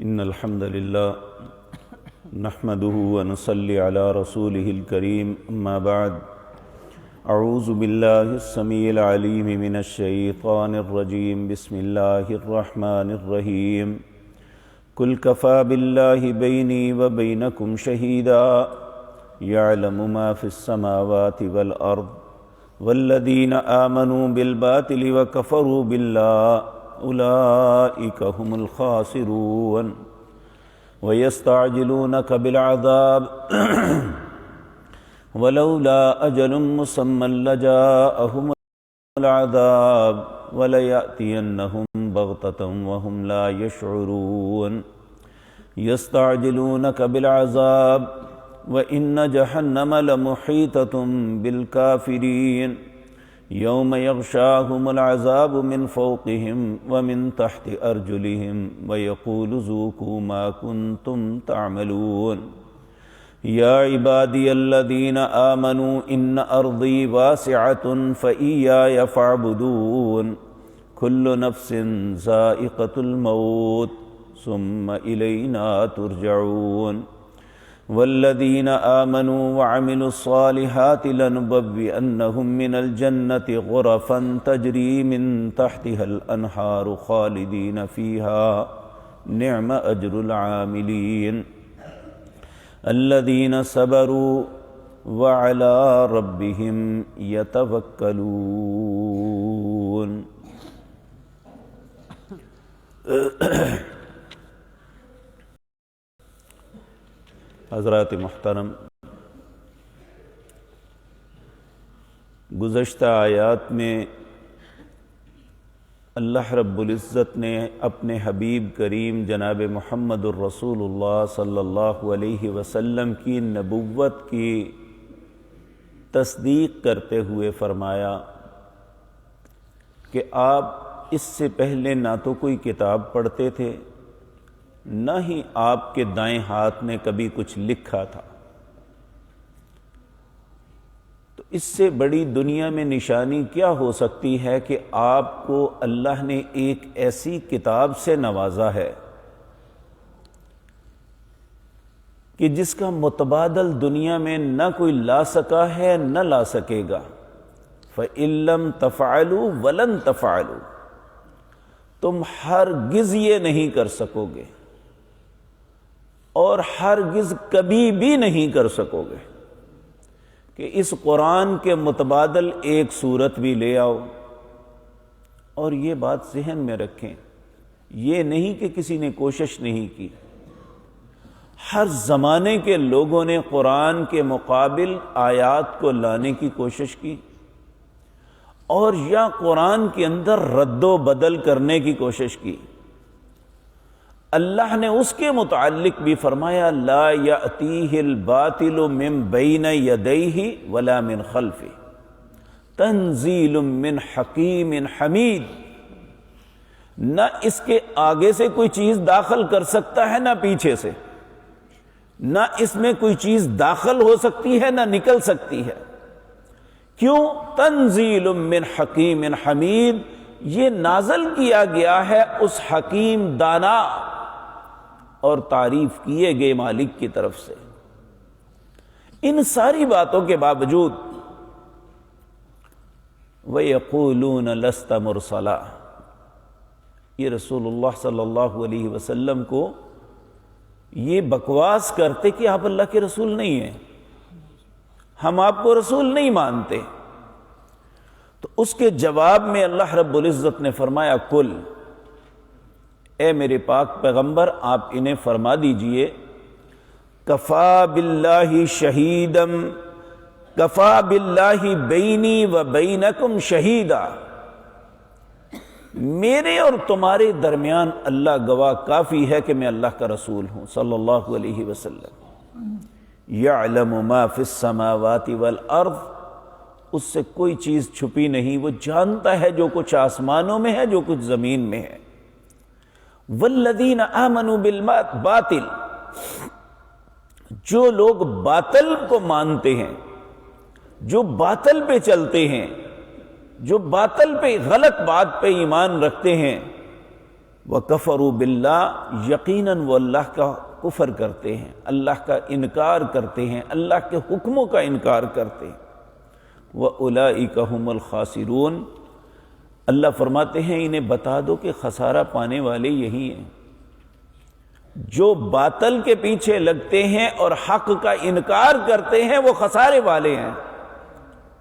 إن الحمد لله نحمده ونصلي على رسوله الكريم أما بعد أعوذ بالله السميع العليم من الشيطان الرجيم بسم الله الرحمن الرحيم قل كفى بالله بيني وبينكم شهيدا يعلم ما في السماوات والأرض والذين آمنوا بالباطل وكفروا بالله أولئك هم الخاسرون ويستعجلونك بالعذاب ولولا أجل مسمى لجاءهم العذاب وليأتينهم بغتة وهم لا يشعرون يستعجلونك بالعذاب وإن جهنم لمحيطة بالكافرين يوم يغشاهم العذاب من فوقهم ومن تحت أرجلهم ويقول ذوقوا ما كنتم تعملون يا عبادي الذين آمنوا إن أرضي واسعة فإياي فاعبدون كل نفس ذائقة الموت ثم إلينا ترجعون والذين آمنوا وعملوا الصالحات لنبوئنهم من الجنة غرفا تجري من تحتها الأنهار خالدين فيها نعم أجر العاملين الذين صبروا وعلى ربهم يتوكلون. حضرات محترم، گزشتہ آیات میں اللہ رب العزت نے اپنے حبیب کریم جناب محمد الرسول اللہ صلی اللہ علیہ وسلم کی نبوت کی تصدیق کرتے ہوئے فرمایا کہ آپ اس سے پہلے نہ تو کوئی کتاب پڑھتے تھے، نہ ہی آپ کے دائیں ہاتھ نے کبھی کچھ لکھا تھا، تو اس سے بڑی دنیا میں نشانی کیا ہو سکتی ہے کہ آپ کو اللہ نے ایک ایسی کتاب سے نوازا ہے کہ جس کا متبادل دنیا میں نہ کوئی لا سکا ہے نہ لا سکے گا. فَإِن لَّمْ تَفْعَلُوا وَلَن تَفْعَلُوا، تم ہرگز یہ نہیں کر سکو گے اور ہرگز کبھی بھی نہیں کر سکو گے کہ اس قرآن کے متبادل ایک صورت بھی لے آؤ. اور یہ بات ذہن میں رکھیں، یہ نہیں کہ کسی نے کوشش نہیں کی، ہر زمانے کے لوگوں نے قرآن کے مقابل آیات کو لانے کی کوشش کی اور یا قرآن کے اندر رد و بدل کرنے کی کوشش کی. اللہ نے اس کے متعلق بھی فرمایا لا یأتیہ الباطل من بین یدیہ ولا من خلفہ تنزیل من حکیم حمید. نہ اس کے آگے سے کوئی چیز داخل کر سکتا ہے نہ پیچھے سے، نہ اس میں کوئی چیز داخل ہو سکتی ہے نہ نکل سکتی ہے. کیوں؟ تنزیل من حکیم حمید، یہ نازل کیا گیا ہے اس حکیم دانا اور تعریف کیے گئے مالک کی طرف سے. ان ساری باتوں کے باوجود وَيَقُولُونَ لَسْتَ مُرْسَلًا، یہ رسول اللہ صلی اللہ علیہ وسلم کو یہ بکواس کرتے کہ آپ اللہ کے رسول نہیں ہیں، ہم آپ کو رسول نہیں مانتے. تو اس کے جواب میں اللہ رب العزت نے فرمایا کل، اے میرے پاک پیغمبر آپ انہیں فرما دیجئے کفا باللہ شہیدم، کفا باللہ بینی و بینکم شہیدا، میرے اور تمہارے درمیان اللہ گواہ کافی ہے کہ میں اللہ کا رسول ہوں صلی اللہ علیہ وسلم. یعلم ما فی السماوات والارض، اس سے کوئی چیز چھپی نہیں، وہ جانتا ہے جو کچھ آسمانوں میں ہے جو کچھ زمین میں ہے. والذین آمنوا بالباطل، جو لوگ باطل کو مانتے ہیں، جو باطل پہ چلتے ہیں، جو باطل پہ غلط بات پہ ایمان رکھتے ہیں، وَكَفَرُوا بِاللَّهِ، یقیناً وہ اللہ کا کفر کرتے ہیں، اللہ کا انکار کرتے ہیں، اللہ کے حکموں کا انکار کرتے ہیں۔ وَأُولَئِكَ هُمُ الْخَاسِرُونَ، اللہ فرماتے ہیں انہیں بتا دو کہ خسارہ پانے والے یہی ہیں جو باطل کے پیچھے لگتے ہیں اور حق کا انکار کرتے ہیں، وہ خسارے والے ہیں،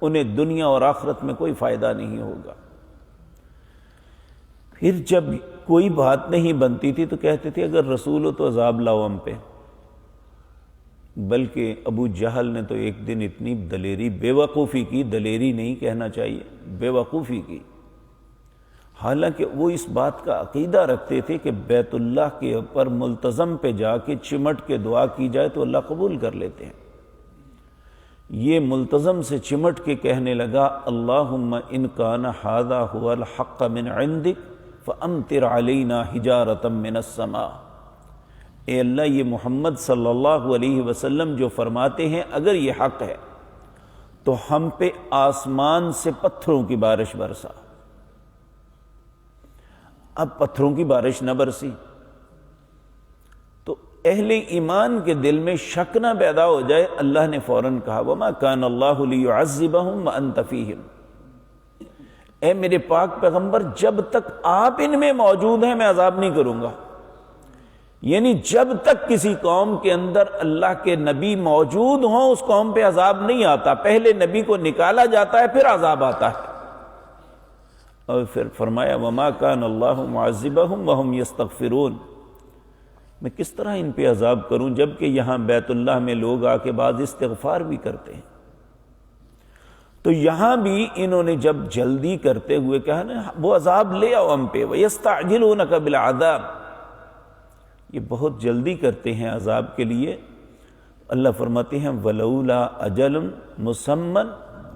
انہیں دنیا اور آخرت میں کوئی فائدہ نہیں ہوگا۔ پھر جب کوئی بات نہیں بنتی تھی تو کہتے تھے اگر رسول ہو تو عذاب لاؤ ہم پہ۔ بلکہ ابو جہل نے تو ایک دن اتنی دلیری، بے وقوفی کی، دلیری نہیں کہنا چاہیے، بے وقوفی کی، حالانکہ وہ اس بات کا عقیدہ رکھتے تھے کہ بیت اللہ کے اوپر ملتزم پہ جا کے چمٹ کے دعا کی جائے تو اللہ قبول کر لیتے ہیں۔ یہ ملتزم سے چمٹ کے کہنے لگا اللہم ان کان ھذا ھو الحق من عندک فامطر علینا حجارۃ من السماء، اے اللہ یہ محمد صلی اللہ علیہ وسلم جو فرماتے ہیں اگر یہ حق ہے تو ہم پہ آسمان سے پتھروں کی بارش برسا۔ اب پتھروں کی بارش نہ برسی تو اہل ایمان کے دل میں شک نہ پیدا ہو جائے، اللہ نے فوراً کہا وَمَا كَانَ اللَّهُ لِيُعَذِّبَهُمْ وَأَنْتَ فِيهِمْ، اے میرے پاک پیغمبر جب تک آپ ان میں موجود ہیں میں عذاب نہیں کروں گا۔ یعنی جب تک کسی قوم کے اندر اللہ کے نبی موجود ہوں اس قوم پہ عذاب نہیں آتا، پہلے نبی کو نکالا جاتا ہے پھر عذاب آتا ہے۔ اور پھر فرمایا وَمَا كَانَ اللَّهُ مُعَذِّبَهُمْ وَهُمْ يَسْتَغْفِرُونَ، میں کس طرح ان پہ عذاب کروں جبکہ یہاں بیت اللہ میں لوگ آ کے بعد استغفار بھی کرتے ہیں۔ تو یہاں بھی انہوں نے جب جلدی کرتے ہوئے کہا نا وہ عذاب لے آؤ ہم پہ، وَيَسْتَعْجِلُونَكَ بِالْعَذَابِ، یہ بہت جلدی کرتے ہیں عذاب کے لیے۔ اللہ فرماتے ہیں وَلَوْلَا أَجَلٌ مُّسَمًّى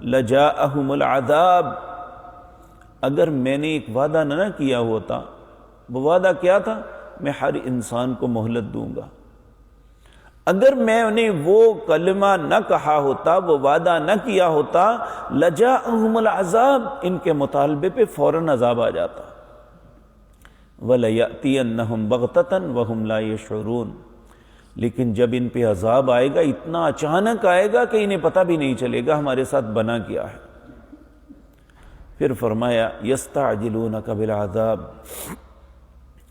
لَجَاءَهُمُ الْعَذَابُ، اگر میں نے ایک وعدہ نہ کیا ہوتا، وہ وعدہ کیا تھا میں ہر انسان کو مہلت دوں گا، اگر میں نے وہ کلمہ نہ کہا ہوتا، وہ وعدہ نہ کیا ہوتا، لجاءہم العذاب، ان کے مطالبے پہ فوراً عذاب آ جاتا۔ وَلَيَأْتِيَنَّهُمْ بَغْتَةً وَهُمْ لَا يَشْعُرُونَ، لیکن جب ان پہ عذاب آئے گا اتنا اچانک آئے گا کہ انہیں پتہ بھی نہیں چلے گا ہمارے ساتھ بنا کیا ہے۔ پھر فرمایا یستعجلونک بالعذاب،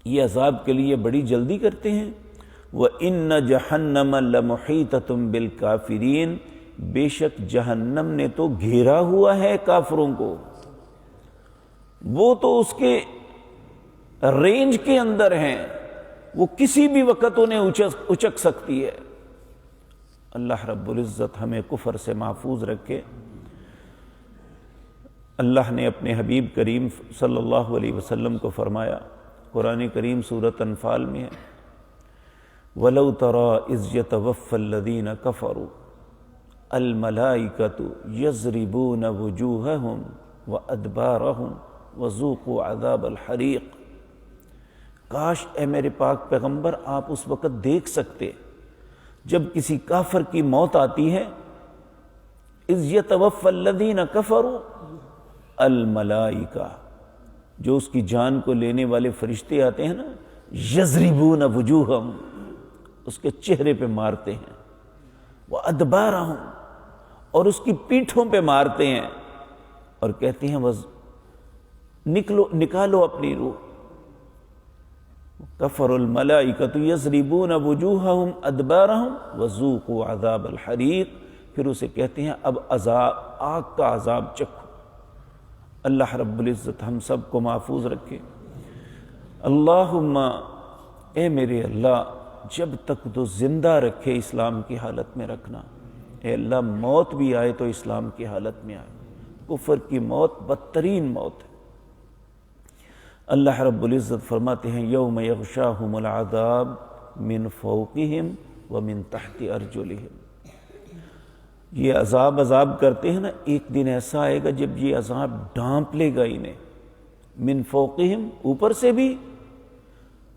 یہ عذاب کے لیے بڑی جلدی کرتے ہیں۔ وَإِنَّ جَهَنَّمَ لَمُحِيطَةٌ بِالْكَافِرِينَ، بے شک جہنم نے تو گھیرا ہوا ہے کافروں کو، وہ تو اس کے رینج کے اندر ہیں، وہ کسی بھی وقت انہیں اچک سکتی ہے۔ اللہ رب العزت ہمیں کفر سے محفوظ رکھے۔ اللہ نے اپنے حبیب کریم صلی اللہ علیہ وسلم کو فرمایا، قرآن کریم سورۃ انفال میں ہے وَلَوْ تَرَىٰ إِذْ يَتَوَفَّى الَّذِينَ كَفَرُوا الْمَلَائِكَةُ يَضْرِبُونَ وُجُوهَهُمْ وَأَدْبَارَهُمْ وَذُوقُوا عَذَابَ الْحَرِيقِ، کاش اے میرے پاک پیغمبر آپ اس وقت دیکھ سکتے جب کسی کافر کی موت آتی ہے، اِذْ يَتَوَفَّى الَّذِينَ كَفَرُوا الملائکہ، جو اس کی جان کو لینے والے فرشتے آتے ہیں نا، یضربون وجوہہم، اس کے چہرے پہ مارتے ہیں، وادبارہم، اور اس کی پیٹھوں پہ مارتے ہیں اور کہتے ہیں نکالو اپنی روح۔ کفر الملائکۃ یضربون وجوہہم ادبارہم وذوقوا عذاب الحریق، پھر اسے کہتے ہیں اب عذاب، آگ کا عذاب چکھو۔ اللہ رب العزت ہم سب کو محفوظ رکھے۔ اللہم، اے میرے اللہ جب تک تو زندہ رکھے اسلام کی حالت میں رکھنا، اے اللہ موت بھی آئے تو اسلام کی حالت میں آئے، کفر کی موت بدترین موت ہے۔ اللہ رب العزت فرماتے ہیں یوم یغشاہم العذاب من فوقہم ومن تحت ارجلہم، یہ عذاب کرتے ہیں نا، ایک دن ایسا آئے گا جب یہ عذاب ڈھانپ لے گا انہیں، من فوقہم اوپر سے بھی،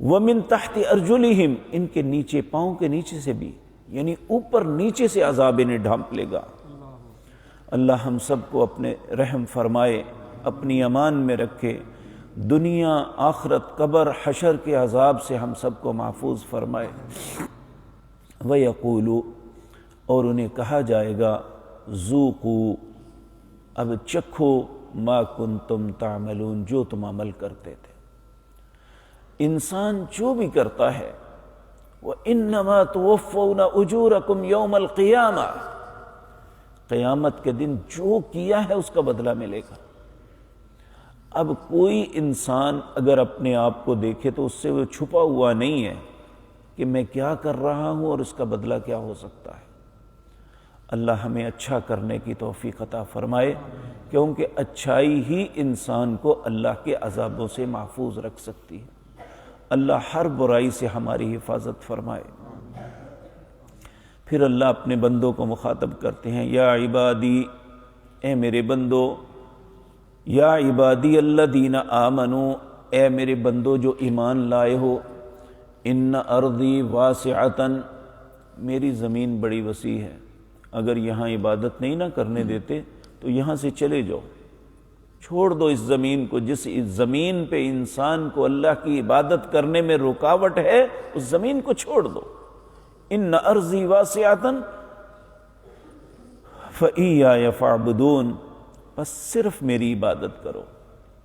ومن تحت ارجلہم ان کے نیچے پاؤں کے نیچے سے بھی، یعنی اوپر نیچے سے عذاب انہیں ڈھانپ لے گا۔ اللہ ہم سب کو اپنے رحم فرمائے، اپنی امان میں رکھے۔ دنیا آخرت قبر حشر کے عذاب سے ہم سب کو محفوظ فرمائے۔ وَيَقُولُ، اور انہیں کہا جائے گا، ذُوقُوا، اب چکھو، ما کنتم تعملون، جو تم عمل کرتے تھے۔ انسان جو بھی کرتا ہے، وَإِنَّمَا تُوَفَّوْنَ أُجُورَكُمْ يَوْمَ الْقِيَامَةِ، قیامت کے دن جو کیا ہے اس کا بدلہ ملے گا۔ اب کوئی انسان اگر اپنے آپ کو دیکھے تو اس سے وہ چھپا ہوا نہیں ہے کہ میں کیا کر رہا ہوں اور اس کا بدلہ کیا ہو سکتا ہے۔ اللہ ہمیں اچھا کرنے کی توفیق عطا فرمائے، کیونکہ اچھائی ہی انسان کو اللہ کے عذابوں سے محفوظ رکھ سکتی ہے۔ اللہ ہر برائی سے ہماری حفاظت فرمائے۔ پھر اللہ اپنے بندوں کو مخاطب کرتے ہیں، یا عبادی، اے میرے بندو، یا عبادی الذین آمنوا، اے میرے بندو جو ایمان لائے ہو، ان ارضی واسعۃ، میری زمین بڑی وسیع ہے، اگر یہاں عبادت نہیں نہ کرنے دیتے تو یہاں سے چلے جاؤ، چھوڑ دو اس زمین کو۔ جس زمین پہ انسان کو اللہ کی عبادت کرنے میں رکاوٹ ہے اس زمین کو چھوڑ دو۔ ان ارضی واسعۃ فإیایا فاعبدون، بس صرف میری عبادت کرو،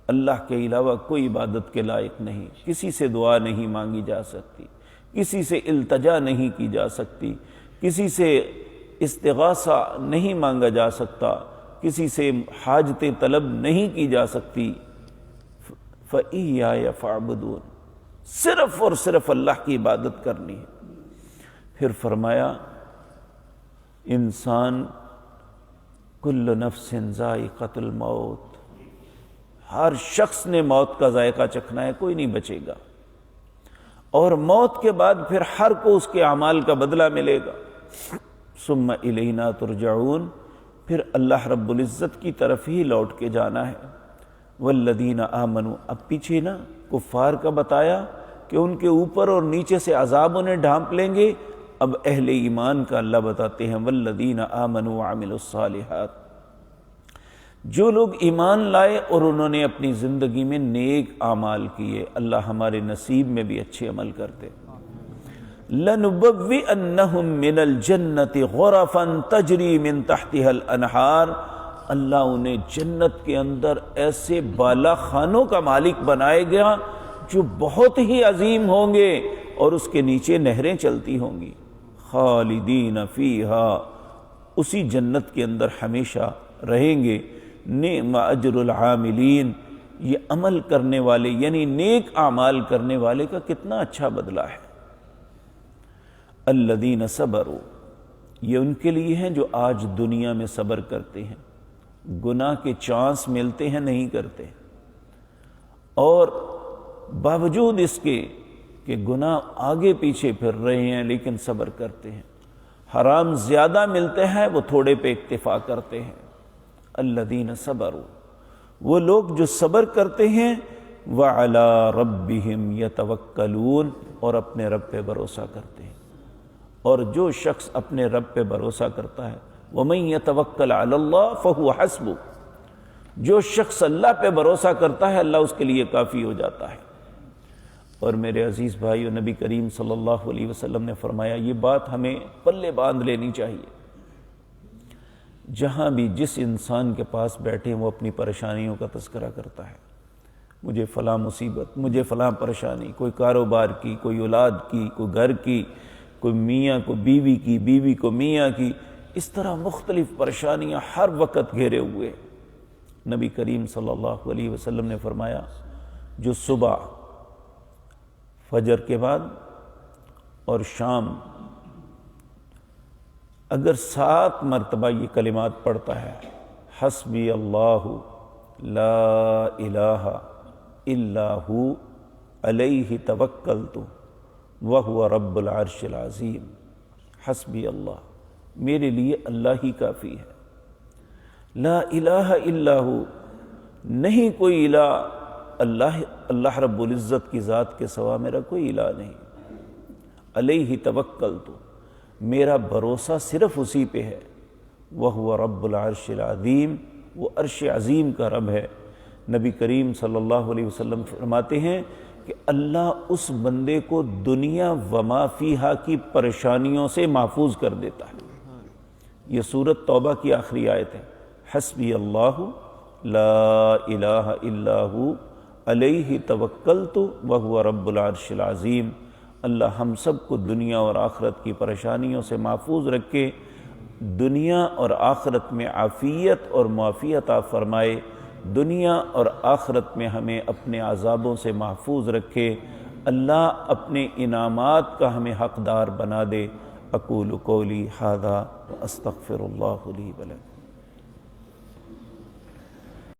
اللہ کے علاوہ کوئی عبادت کے لائق نہیں، کسی سے دعا نہیں مانگی جا سکتی، کسی سے التجا نہیں کی جا سکتی، کسی سے استغاثہ نہیں مانگا جا سکتا، کسی سے حاجت طلب نہیں کی جا سکتی۔ فإیایا فاعبدون، صرف اور صرف اللہ کی عبادت کرنی ہے۔ پھر فرمایا، انسان کل نفس ذائقۃ الموت، ہر شخص نے موت کا ذائقہ چکھنا ہے، کوئی نہیں بچے گا، اور موت کے بعد پھر ہر کو اس کے اعمال کا بدلہ ملے گا۔ ثم الینا ترجعون، پھر اللہ رب العزت کی طرف ہی لوٹ کے جانا ہے۔ والذین آمنوا، اب پیچھے نا کفار کا بتایا کہ ان کے اوپر اور نیچے سے عذاب انہیں ڈھانپ لیں گے، اب اہل ایمان کا اللہ بتاتے ہیں، والذین آمنوا وعملوا الصالحات، جو لوگ ایمان لائے اور انہوں نے اپنی زندگی میں نیک اعمال کیے، اللہ ہمارے نصیب میں بھی اچھے عمل کرتے۔ لَنُبَوِّئَنَّهُم مِّنَ الْجَنَّةِ غُرَفًا تَجْرِي مِن تَحْتِهَا الْأَنْهَارُ، اللہ انہیں جنت کے اندر ایسے بالا خانوں کا مالک بنائے گا جو بہت ہی عظیم ہوں گے اور اس کے نیچے نہریں چلتی ہوں گی۔ خالدین فیہا، اسی جنت کے اندر ہمیشہ رہیں گے۔ نعم اجر العاملین، یہ عمل کرنے والے یعنی نیک اعمال کرنے والے کا کتنا اچھا بدلہ ہے۔ الذین صبروا، یہ ان کے لیے ہیں جو آج دنیا میں صبر کرتے ہیں، گناہ کے چانس ملتے ہیں نہیں کرتے، اور باوجود اس کے کہ گناہ آگے پیچھے پھر رہے ہیں لیکن صبر کرتے ہیں، حرام زیادہ ملتے ہیں وہ تھوڑے پہ اکتفا کرتے ہیں۔ الذین صبروا، وہ لوگ جو صبر کرتے ہیں، وعلی ربہم یتوکلون، اور اپنے رب پہ بھروسہ کرتے ہیں۔ اور جو شخص اپنے رب پہ بھروسہ کرتا ہے، وَمَن يَتَوَكَّلْ عَلَى اللَّهِ فَهُوَ حَسْبُهُ، جو شخص اللہ پہ بھروسہ کرتا ہے اللہ اس کے لیے کافی ہو جاتا ہے۔ اور میرے عزیز بھائیو، نبی کریم صلی اللہ علیہ وسلم نے فرمایا، یہ بات ہمیں پلے باندھ لینی چاہیے، جہاں بھی جس انسان کے پاس بیٹھے وہ اپنی پریشانیوں کا تذکرہ کرتا ہے، مجھے فلاں مصیبت، مجھے فلاں پریشانی، کوئی کاروبار کی، کوئی اولاد کی، کوئی گھر کی، کوئی میاں کو بیوی کی، بیوی کو میاں کی، اس طرح مختلف پریشانیاں ہر وقت گھیرے ہوئے۔ نبی کریم صلی اللہ علیہ وسلم نے فرمایا، جو صبح فجر کے بعد اور شام اگر 7 مرتبہ یہ کلمات پڑھتا ہے، حسبی اللہ لا الہ الا ہو علیہ توکلت وہو رب العرش العظیم، حسبی اللہ، میرے لیے اللہ ہی کافی ہے، لا الہ الا ہو، نہیں کوئی الہ، اللہ رب العزت کی ذات کے سوا میرا کوئی الہ نہیں، علیہ توکلت، میرا بھروسہ صرف اسی پہ ہے، وہو رب العرش العظیم، وہ عرش عظیم کا رب ہے۔ نبی کریم صلی اللہ علیہ وسلم فرماتے ہیں کہ اللہ اس بندے کو دنیا وما فیہا کی پریشانیوں سے محفوظ کر دیتا ہے۔ یہ سورۃ توبہ کی آخری آیت ہے، حسبی اللہ لا الہ الا ہو علیہ توکلت وہو رب العرش العظیم۔ اللہ ہم سب کو دنیا اور آخرت کی پریشانیوں سے محفوظ رکھے، دنیا اور آخرت میں عافیت اور معافیت عطا فرمائے، دنیا اور آخرت میں ہمیں اپنے عذابوں سے محفوظ رکھے، اللہ اپنے انعامات کا ہمیں حقدار بنا دے۔ اقول قولی ھذا واستغفر اللہ لی ولکم۔